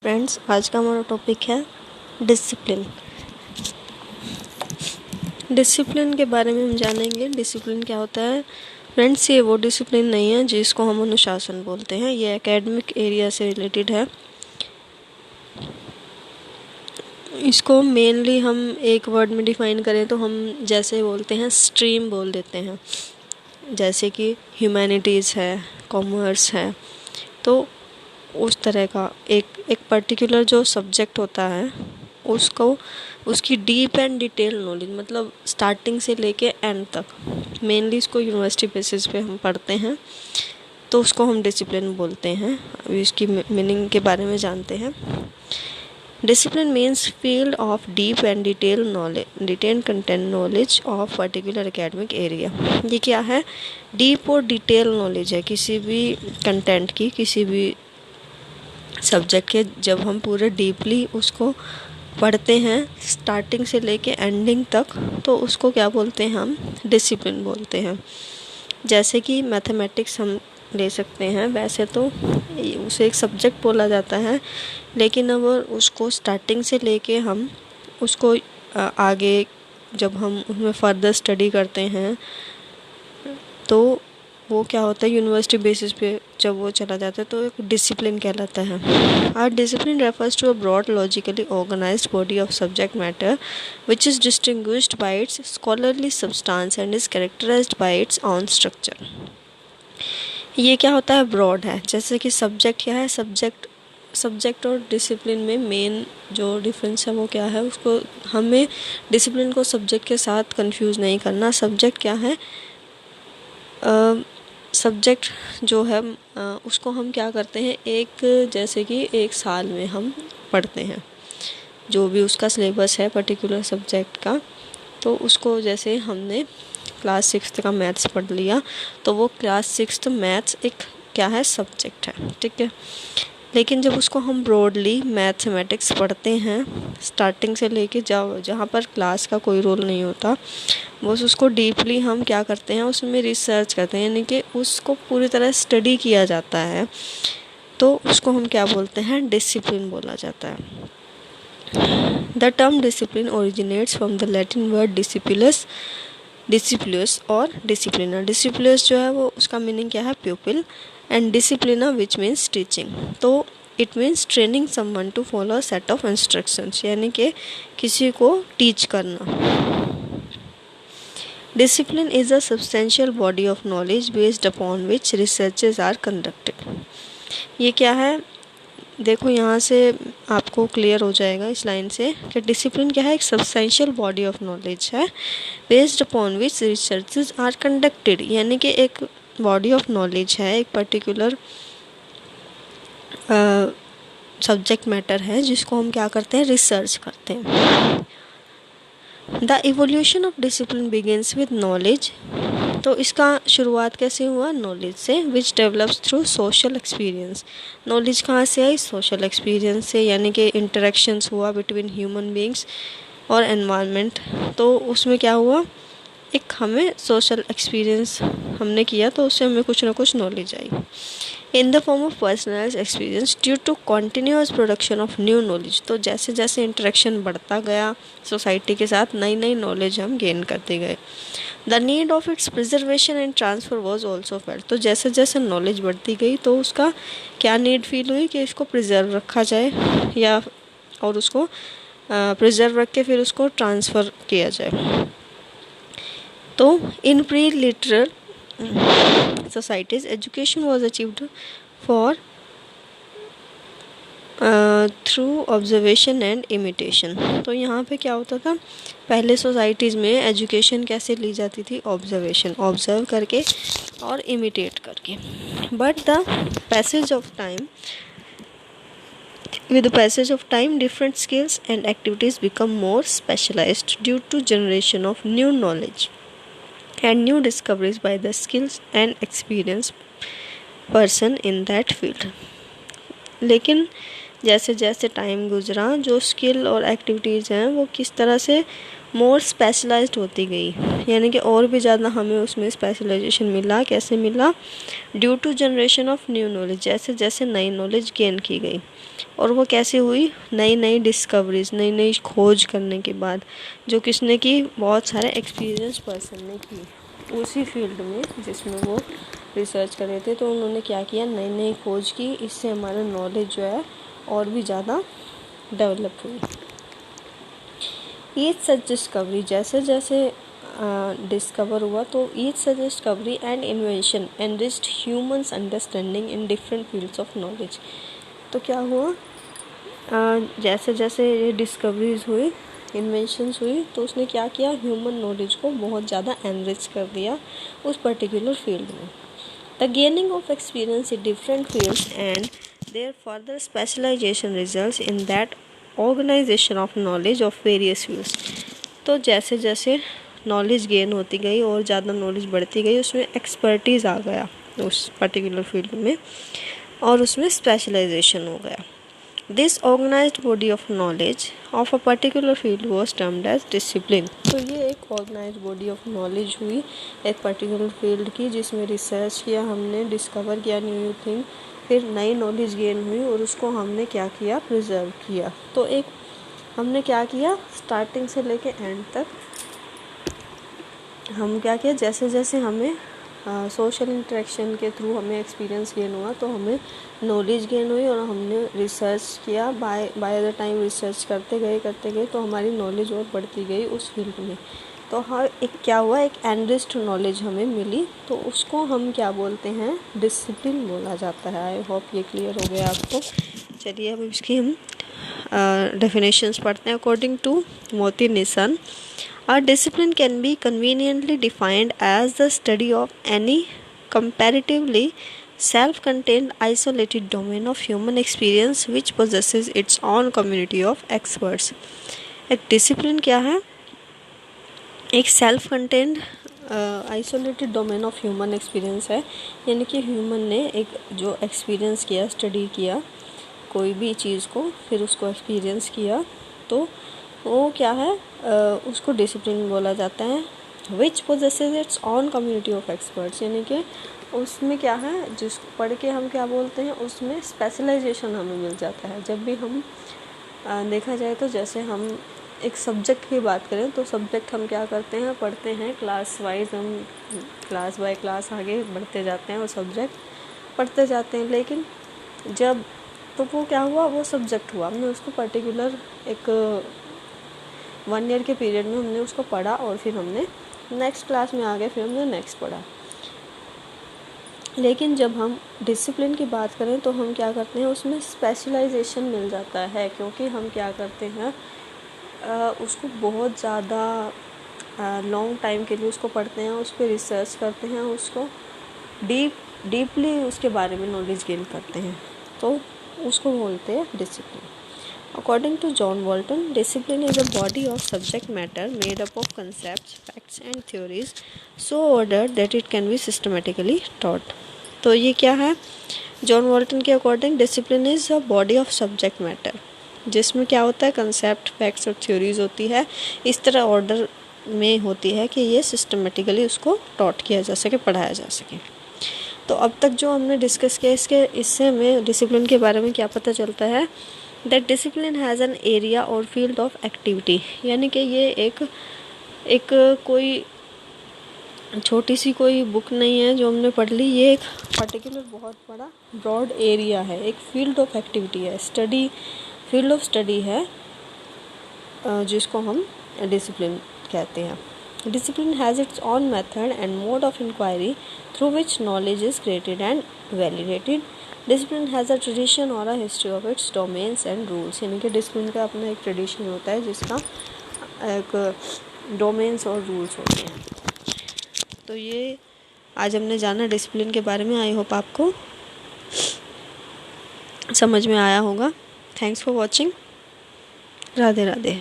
Friends, आज का हमारा टॉपिक है डिसिप्लिन। डिसिप्लिन के बारे में हम जानेंगे। डिसिप्लिन क्या होता है? फ्रेंड्स, ये वो डिसिप्लिन नहीं है जिसको हम अनुशासन बोलते हैं। ये एकेडमिक एरिया से रिलेटेड है। इसको मेनली हम एक वर्ड में डिफाइन करें तो हम जैसे बोलते हैं स्ट्रीम बोल देते हैं, जैसे कि ह्यूमैनिटीज़ है, कॉमर्स है। तो उस तरह का एक पर्टिकुलर जो सब्जेक्ट होता है उसको उसकी डीप एंड डिटेल नॉलेज, मतलब स्टार्टिंग से लेके एंड तक, मेनली इसको यूनिवर्सिटी बेसिस पे हम पढ़ते हैं, तो उसको हम डिसिप्लिन बोलते हैं। अभी इसकी मीनिंग के बारे में जानते हैं। Discipline means field of deep and detail content knowledge of particular academic area. ये क्या है? डीप और डिटेल नॉलेज है किसी भी कंटेंट की, किसी भी सब्जेक्ट के। जब हम पूरे डीपली उसको पढ़ते हैं स्टार्टिंग से लेके एंडिंग तक, तो उसको क्या बोलते हैं? हम डिसिप्लिन बोलते हैं। जैसे कि मैथमेटिक्स हम ले सकते हैं, वैसे तो उसे एक सब्जेक्ट बोला जाता है, लेकिन अगर उसको स्टार्टिंग से लेके हम उसको आगे जब हम उसमें फर्दर स्टडी करते हैं तो वो क्या होता है, यूनिवर्सिटी बेसिस पे जब वो चला जाता है तो एक डिसिप्लिन कहलाता है। Or discipline refers to a broad logically organized body of subject matter which is distinguished by its scholarly substance and is characterized by its own structure. ये क्या होता है? ब्रॉड है। जैसे कि सब्जेक्ट क्या है? सब्जेक्ट और डिसिप्लिन में मेन जो डिफरेंस है वो क्या है? उसको हमें डिसिप्लिन को सब्जेक्ट के साथ कंफ्यूज नहीं करना। सब्जेक्ट क्या है? सब्जेक्ट जो है उसको हम क्या करते हैं, जैसे कि एक साल में हम पढ़ते हैं जो भी उसका सिलेबस है पर्टिकुलर सब्जेक्ट का। तो उसको जैसे हमने क्लास 6 का मैथ्स पढ़ लिया, तो वो क्लास 6 मैथ्स एक क्या है? सब्जेक्ट है, ठीक है। लेकिन जब उसको हम ब्रॉडली मैथमेटिक्स पढ़ते हैं स्टार्टिंग से लेके जहाँ पर क्लास का कोई रोल नहीं होता, बस उसको डीपली हम क्या करते हैं, उसमें रिसर्च करते हैं, यानी कि उसको पूरी तरह स्टडी किया जाता है, तो उसको हम क्या बोलते हैं? डिसिप्लिन बोला जाता है। The term discipline originates from the Latin word discipulus और डिसिप्लिनर। डिसिप्लियस जो है वो उसका मीनिंग क्या है? Pupil. And disciplinare which means teaching. तो it means training someone to follow set of instructions, यानी कि किसी को टीच करना। Discipline is a substantial body of knowledge based upon which researches are conducted. ये क्या है? देखो, यहाँ से आपको क्लियर हो जाएगा इस लाइन से कि डिसिप्लिन क्या है? एक सब्सटेंशियल बॉडी ऑफ नॉलेज है based upon which researches are conducted, यानी कि एक बॉडी ऑफ नॉलेज है, एक पर्टिकुलर सब्जेक्ट मैटर है जिसको हम क्या करते हैं? रिसर्च करते हैं। The evolution of discipline begins with knowledge. तो इसका शुरुआत कैसे हुआ? नॉलेज से। Which develops through social experience. Knowledge कहाँ से आई? सोशल एक्सपीरियंस से, यानी कि इंटरेक्शंस हुआ बिटवीन ह्यूमन बींग्स और एनवायरनमेंट। तो उसमें क्या हुआ? एक हमें सोशल एक्सपीरियंस हमने किया तो उससे हमें कुछ ना कुछ knowledge I in the form of personalized experience due to continuous production of new knowledge. तो जैसे जैसे इंटरेक्शन बढ़ता गया सोसाइटी के साथ, नई नई नॉलेज हम गेन करते गए। The need of its preservation and transfer was also felt. तो जैसे जैसे नॉलेज बढ़ती गई तो उसका क्या नीड फील हुई कि इसको प्रिजर्व रखा जाए, या और उसको प्रिजर्व रख के फिर उसको ट्रांसफ़र किया जाए। तो इन pre literal societies education was achieved for through observation and imitation। तो यहाँ पे क्या होता था? पहले सोसाइटीज़ में एजुकेशन कैसे ली जाती थी? ऑब्जर्व करके और इमिटेट करके। But the passage of time with the passage of time different skills and activities become more specialized due to generation of new knowledge and new discoveries by the skills and experienced person in that field। लेकिन जैसे जैसे time गुजरा जो skill और activities हैं वो किस तरह से मोर स्पेशलाइज्ड होती गई, यानी कि और भी ज़्यादा हमें उसमें स्पेशलाइजेशन मिला। कैसे मिला? Due to generation of new knowledge, जैसे जैसे नई नॉलेज गेन की गई। और वो कैसे हुई? नई नई डिस्कवरीज, नई नई खोज करने के बाद, जो किसने की? बहुत सारे एक्सपीरियंस पर्सन ने की उसी फील्ड में जिसमें वो रिसर्च कर रहे थे। तो उन्होंने क्या किया? नई नई खोज की, इससे हमारा नॉलेज जो है और भी ज़्यादा डेवलप हुई। ईच सच डिस्कवरी, जैसे जैसे डिस्कवर हुआ तो each such discovery and invention enriched humans understanding in different fields of knowledge. तो क्या हुआ? जैसे जैसे ये डिस्कवरीज हुई, इन्वेंशंस हुई, तो उसने क्या किया? ह्यूमन नॉलेज को बहुत ज़्यादा एनरिच कर दिया उस पर्टिकुलर फील्ड में। The gaining of experience in different fields and their further specialization results in that organization of knowledge of various fields. तो जैसे जैसे नॉलेज गेन होती गई और ज़्यादा नॉलेज बढ़ती गई, उसमें एक्सपर्टीज़ आ गया उस पर्टिकुलर फील्ड में और उसमें स्पेशलाइजेशन हो गया। This organized body of knowledge of a particular field was termed as discipline. तो ये एक ऑर्गेनाइज्ड बॉडी ऑफ नॉलेज हुई एक पर्टिकुलर फील्ड की, जिसमें रिसर्च किया हमने, डिस्कवर किया न्यू थिंग, फिर नई नॉलेज गेन हुई और उसको हमने क्या किया? प्रिजर्व किया। तो एक हमने क्या किया? स्टार्टिंग से लेके एंड तक हम क्या किया? जैसे जैसे हमें सोशल इंटरेक्शन के थ्रू हमें एक्सपीरियंस गेन हुआ तो हमें नॉलेज गेन हुई और हमने रिसर्च किया। बाय द टाइम रिसर्च करते गए तो हमारी नॉलेज और बढ़ती गई उस फील्ड में। तो हर एक क्या हुआ? एक एनरिच्ड नॉलेज हमें मिली, तो उसको हम क्या बोलते हैं? डिसिप्लिन बोला जाता है। आई होप ये क्लियर हो गया आपको। चलिए अब इसकी हम डेफिनेशंस पढ़ते हैं। अकॉर्डिंग टू मोती निसन, a discipline can be conveniently defined as the study of any comparatively self-contained isolated domain of human experience which possesses its own community of experts। एक डिसिप्लिन क्या है? एक self contained isolated domain of human experience है, यानी कि human ने एक जो एक्सपीरियंस किया, स्टडी किया कोई भी चीज़ को, फिर उसको एक्सपीरियंस किया, तो वो क्या है? उसको डिसिप्लिन बोला जाता है। Which possesses its own community of experts, यानी कि उसमें क्या है? जिसको पढ़ के हम क्या बोलते हैं? उसमें स्पेशलाइजेशन हमें मिल जाता है। जब भी हम देखा जाए तो जैसे हम एक सब्जेक्ट की बात करें तो सब्जेक्ट हम क्या करते हैं? पढ़ते हैं क्लास वाइज, हम क्लास बाय क्लास आगे बढ़ते जाते हैं और सब्जेक्ट पढ़ते जाते हैं। लेकिन जब तो वो क्या हुआ? वो सब्जेक्ट हुआ, हमने उसको पर्टिकुलर एक 1 ईयर के पीरियड में हमने उसको पढ़ा और फिर हमने नेक्स्ट क्लास में आ गए, फिर हमने नेक्स्ट पढ़ा। लेकिन जब हम डिसिप्लिन की बात करें तो हम क्या करते हैं? उसमें स्पेशलाइजेशन मिल जाता है, क्योंकि हम क्या करते हैं? उसको बहुत ज़्यादा लॉन्ग टाइम के लिए उसको पढ़ते हैं, उस पर रिसर्च करते हैं, उसको डीपली उसके बारे में नॉलेज गेन करते हैं, तो उसको बोलते हैं discipline. According to John Walton, discipline is a body of subject matter made up of concepts, facts and theories so ordered that it can be systematically taught। तो ये क्या है? जॉन वॉल्टन के according discipline is a body of subject matter, जिसमें क्या होता है? Concept, facts और थ्योरीज होती है, इस तरह ऑर्डर में होती है कि ये सिस्टमेटिकली उसको टॉट किया जा सके, पढ़ाया जा सके। तो अब तक जो हमने डिस्कस किया इससे हमें डिसिप्लिन के बारे में क्या पता चलता है? That discipline has an area और फील्ड ऑफ एक्टिविटी, यानी कि ये एक कोई छोटी सी कोई बुक नहीं है जो हमने पढ़ ली, ये एक पर्टिकुलर बहुत बड़ा ब्रॉड एरिया है, एक फील्ड ऑफ एक्टिविटी है, फील्ड ऑफ स्टडी है, जिसको हम डिसिप्लिन कहते हैं। Discipline has its own method and mode of inquiry through which knowledge is created and validated. Discipline has a tradition और a history of its domains and rules, यानी कि discipline का अपना एक ट्रेडिशन होता है जिसका एक डोमेन्स और रूल्स होते हैं। तो ये आज हमने जाना डिसिप्लिन के बारे में। आई होप आपको समझ में आया होगा। Thanks for watching. Radhe Radhe.